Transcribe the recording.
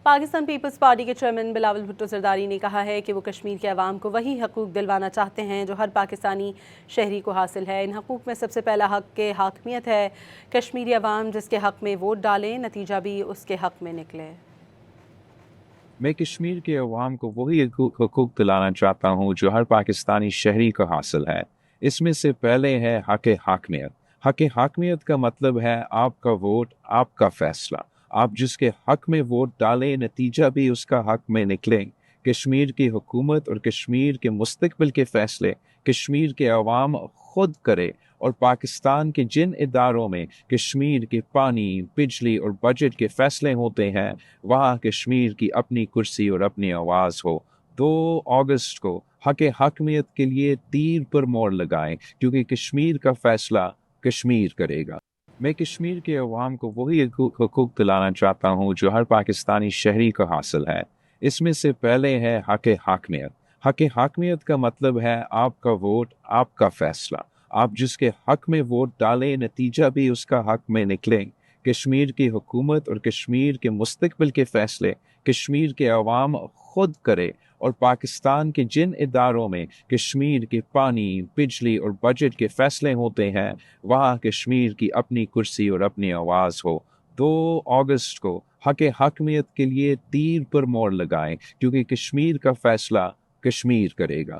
Pakistan Peoples party کے chairman Bilawal Bhutto Zardari نے کہا ہے کہ وہ کشمیر کے عوام کو وہی حقوق دلوانا چاہتے ہیں جو ہر پاکستانی شہری کو حاصل ہے۔ ان حقوق میں سب سے پہلا حق کے حاکمیت ہے۔ کشمیری عوام جس کے حق میں ووٹ ڈالیں، نتیجہ بھی اس کے حق میں نکلے۔ میں کشمیر کے عوام کو وہی حقوق دلانا چاہتا ہوں جو ہر پاکستانی شہری کو حاصل ہے۔ اس میں سے پہلے ہے حق حاکمیت۔ حق حاکمیت کا مطلب ہے آپ کا ووٹ، آپ کا فیصلہ۔ آپ جس کے حق میں ووٹ ڈالیں، نتیجہ بھی اس کا حق میں نکلیں۔ کشمیر کی حکومت اور کشمیر کے مستقبل کے فیصلے کشمیر کے عوام خود کرے، اور پاکستان کے جن اداروں میں کشمیر کے پانی، بجلی اور بجٹ کے فیصلے ہوتے ہیں، وہاں کشمیر کی اپنی کرسی اور اپنی آواز ہو۔ 2 اگست کو حق حاکمیت کے لیے تیر پر مور لگائیں، کیونکہ کشمیر کا فیصلہ کشمیر کرے گا۔ میں کشمیر کے عوام کو وہی حقوق دلانا چاہتا ہوں جو ہر پاکستانی شہری کو حاصل ہے۔ اس میں سے پہلے ہے حق حاکمیت۔ حق حاکمیت کا مطلب ہے آپ کا ووٹ، آپ کا فیصلہ۔ آپ جس کے حق میں ووٹ ڈالیں، نتیجہ بھی اس کا حق میں نکلیں۔ کشمیر کی حکومت اور کشمیر کے مستقبل کے فیصلے کشمیر کے عوام خود کرے، اور پاکستان کے جن اداروں میں کشمیر کے پانی، بجلی اور بجٹ کے فیصلے ہوتے ہیں، وہاں کشمیر کی اپنی کرسی اور اپنی آواز ہو۔ 2 اگست کو حق حاکمیت کے لیے تیر پر مور لگائیں، کیونکہ کشمیر کا فیصلہ کشمیر کرے گا۔